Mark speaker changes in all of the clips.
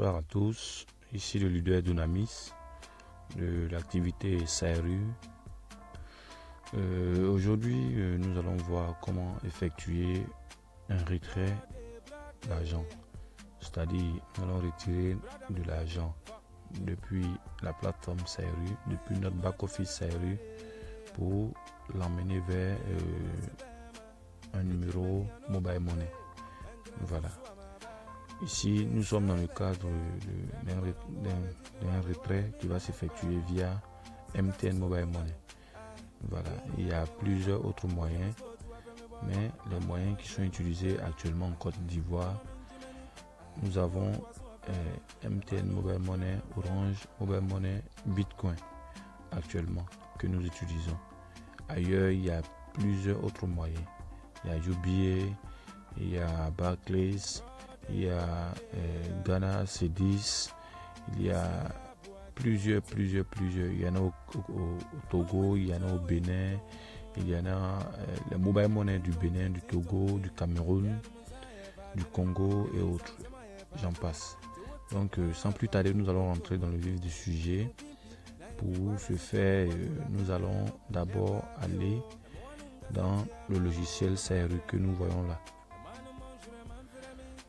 Speaker 1: Bonsoir à tous, ici le leader Dunamis de l'activité SARU. Aujourd'hui, nous allons voir comment effectuer un retrait d'argent, c'est-à-dire nous allons retirer de l'argent depuis la plateforme SARU, depuis notre back-office SARU pour l'emmener vers un numéro mobile money. Voilà. Ici, nous sommes dans le cadre d'un retrait qui va s'effectuer via MTN Mobile Money. Voilà. Il y a plusieurs autres moyens, mais les moyens qui sont utilisés actuellement en Côte d'Ivoire, nous avons MTN Mobile Money, Orange Mobile Money, Bitcoin actuellement que nous utilisons. Ailleurs, il y a plusieurs autres moyens. Il y a UBA, il y a Barclays, il y a Ghana C10, il y a plusieurs. Il y en a au Togo, il y en a au Bénin, il y en a les mobile money du Bénin, du Togo, du Cameroun, du Congo et autres. J'en passe. Donc sans plus tarder, nous allons rentrer dans le vif du sujet. Pour ce faire, nous allons d'abord aller dans le logiciel SARU que nous voyons là.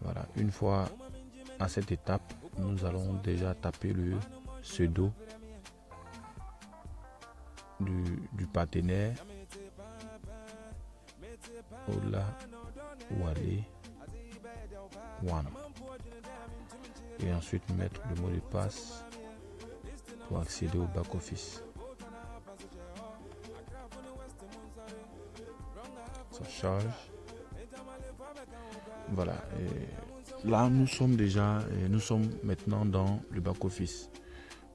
Speaker 1: Voilà, une fois à cette étape, nous allons déjà taper le pseudo du partenaire. Ola Wale One. Et ensuite mettre le mot de passe pour accéder au back-office. Ça charge. Voilà. Et là, nous sommes maintenant dans le back-office.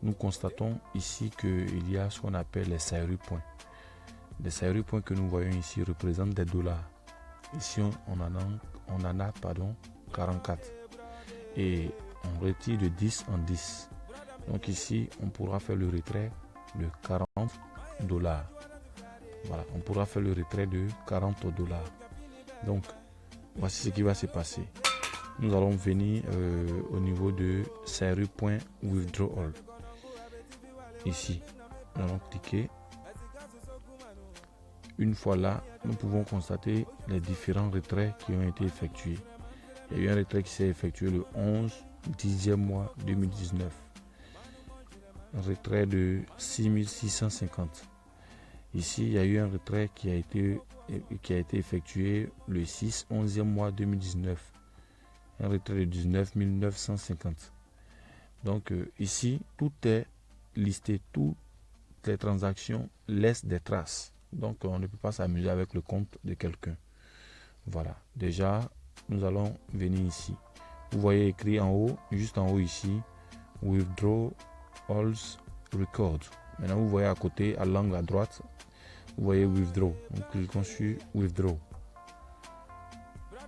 Speaker 1: Nous constatons ici qu'il y a ce qu'on appelle les SARU points. Les SARU points que nous voyons ici représentent des dollars. Ici, on en a 44. Et on retire de 10 en 10. Donc ici, on pourra faire le retrait de 40 dollars. Voilà, on pourra faire le retrait de 40 dollars. Donc, voici ce qui va se passer. Nous allons venir au niveau de SARU.withdrawal. Ici, nous allons cliquer. Une fois là, nous pouvons constater les différents retraits qui ont été effectués. Il y a eu un retrait qui s'est effectué le 11 10e mois 2019. Un retrait de 6650. Ici, il y a eu un retrait qui a été effectué le 6 11e mois 2019. Un retrait de 19 950. Donc ici, tout est listé, toutes les transactions laissent des traces. Donc on ne peut pas s'amuser avec le compte de quelqu'un. Voilà, déjà, nous allons venir ici. Vous voyez écrit en haut, juste en haut ici, Withdraw All Record. Maintenant, vous voyez à côté, à l'angle à droite, vous voyez Withdraw. Donc cliquons sur Withdraw.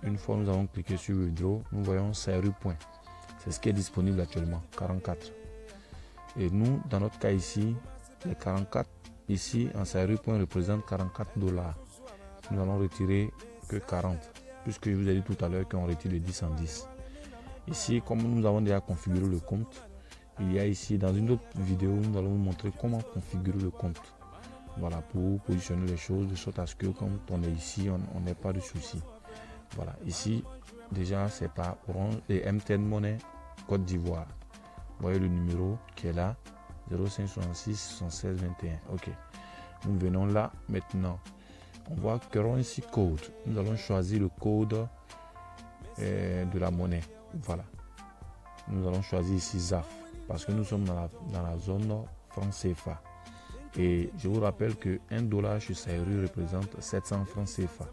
Speaker 1: Une fois nous avons cliqué sur Withdraw, nous voyons SARU point. C'est ce qui est disponible actuellement, 44. Et nous, dans notre cas ici, les 44 ici en SARU point représentent 44 dollars. Nous allons retirer que 40, puisque je vous ai dit tout à l'heure qu'on retire de 10 en 10. Ici, comme nous avons déjà configuré le compte, il y a ici, dans une autre vidéo, nous allons vous montrer comment configurer le compte. Voilà, pour positionner les choses de sorte à ce que quand on est ici, on n'ait pas de soucis. Voilà, ici, déjà, c'est par Orange et MTN Money Côte d'Ivoire. Vous voyez le numéro qui est là, 0566 76 21. Ok, nous venons là maintenant. On voit Currency Code. Nous allons choisir le code de la monnaie. Voilà. Nous allons choisir ici ZAF parce que nous sommes dans la zone franc CFA. Et je vous rappelle que 1 dollar chez SARU représente 700 francs CFA.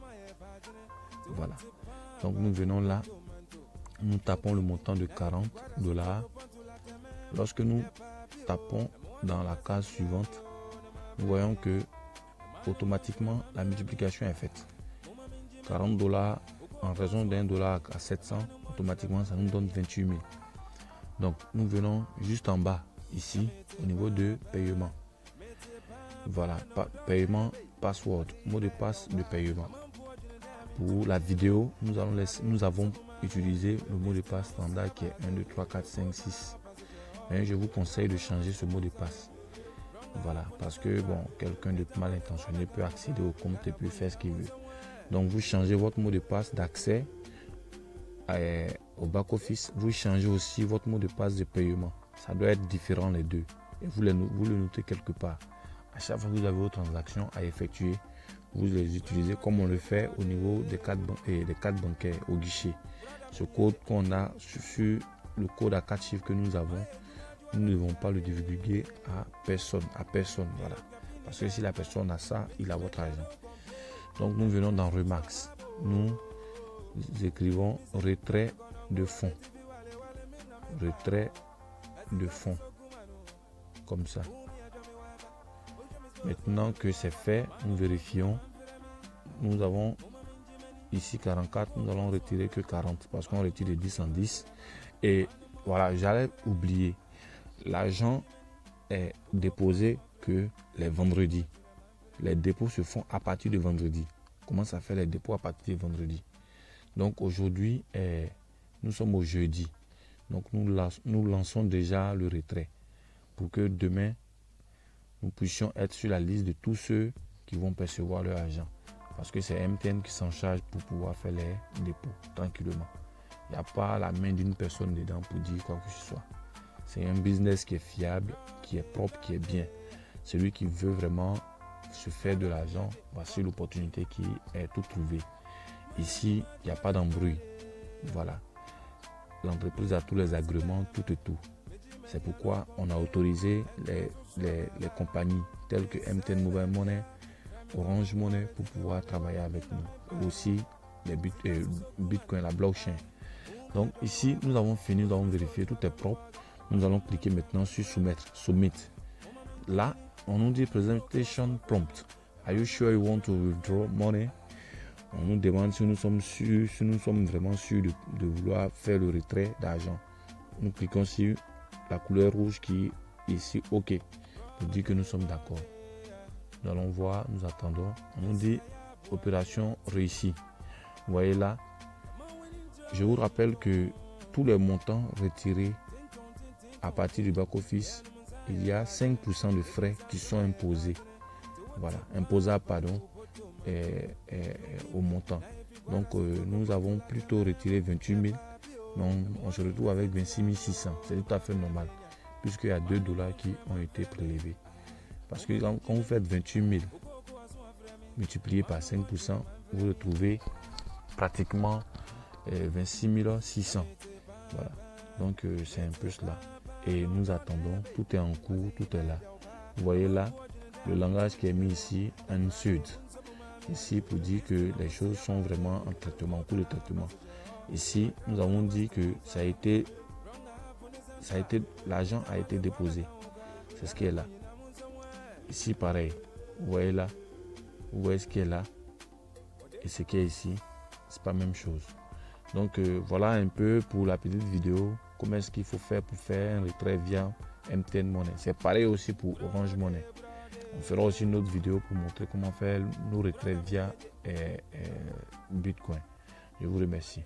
Speaker 1: Voilà. Donc nous venons là. Nous tapons le montant de 40 dollars. Lorsque nous tapons dans la case suivante, nous voyons que automatiquement la multiplication est faite. 40 dollars en raison d'un dollar à 700, automatiquement ça nous donne 28 000. Donc nous venons juste en bas ici au niveau de paiement. Voilà, paiement, password, mot de passe de paiement. Pour la vidéo, nous avons utiliser le mot de passe standard qui est 1, 2, 3, 4, 5, 6. Mais je vous conseille de changer ce mot de passe. Voilà, parce que bon, quelqu'un de mal intentionné peut accéder au compte et peut faire ce qu'il veut. Donc vous changez votre mot de passe d'accès au back-office. Vous changez aussi votre mot de passe de paiement. Ça doit être différent les deux. Et vous le notez quelque part. À chaque fois que vous avez vos transactions à effectuer, vous les utilisez comme on le fait au niveau des cartes bancaires au guichet. Ce code qu'on a sur le code à 4 chiffres que nous avons, nous ne devons pas le divulguer à personne. Voilà. Parce que si la personne a ça, il a votre argent. Donc nous venons dans Remax. Nous écrivons retrait de fonds. Retrait de fonds. Comme ça. Maintenant que c'est fait, nous vérifions. Nous avons ici 44, nous allons retirer que 40 parce qu'on retire de 10 en 10. Et voilà, j'allais oublier. L'argent est déposé que les vendredis. Les dépôts se font à partir de vendredi. Comment ça fait les dépôts à partir de vendredi? Donc aujourd'hui, nous sommes au jeudi. Donc nous lançons déjà le retrait pour que demain, nous puissions être sur la liste de tous ceux qui vont percevoir leur argent. Parce que c'est MTN qui s'en charge pour pouvoir faire les dépôts tranquillement. Il n'y a pas la main d'une personne dedans pour dire quoi que ce soit. C'est un business qui est fiable, qui est propre, qui est bien. Celui qui veut vraiment se faire de l'argent, voici l'opportunité qui est tout trouvée. Ici, il n'y a pas d'embrouille. Voilà. L'entreprise a tous les agréments, tout et tout. C'est pourquoi on a autorisé les compagnies telles que MTN Mobile Money, Orange Money pour pouvoir travailler avec nous. Et aussi les Bitcoin, la blockchain. Donc ici, nous avons fini, nous avons vérifié, tout est propre. Nous allons cliquer maintenant sur soumettre, submit. Là, on nous dit presentation prompt. Are you sure you want to withdraw money? On nous demande si nous sommes sûrs, si nous sommes vraiment sûrs de vouloir faire le retrait d'argent. Nous cliquons sur la couleur rouge qui est ici OK pour dire que nous sommes d'accord. Nous allons voir, nous attendons. On nous dit opération réussie. Vous voyez là, je vous rappelle que tous les montants retirés à partir du back-office, il y a 5% de frais qui sont imposés. Voilà, imposables, pardon, au montant. Donc, nous avons plutôt retiré 28 000, mais on se retrouve avec 26 600. C'est tout à fait normal, puisqu'il y a $2 qui ont été prélevés. Parce que quand vous faites 28 000 multiplié par 5%, vous retrouvez pratiquement 26 600. Voilà. Donc, c'est un peu cela. Et nous attendons, tout est en cours, tout est là. Vous voyez là, le langage qui est mis ici, en sud. Ici, pour dire que les choses sont vraiment en traitement, en cours de traitement. Ici, nous avons dit que l'argent a été déposé. C'est ce qui est là. Ici, pareil. Vous voyez là, vous voyez ce qui est là. Et ce qui est ici, c'est pas la même chose. Donc, voilà un peu pour la petite vidéo. Comment est-ce qu'il faut faire pour faire un retrait via MTN Money. C'est pareil aussi pour Orange Money. On fera aussi une autre vidéo pour montrer comment faire nos retraits via Bitcoin. Je vous remercie.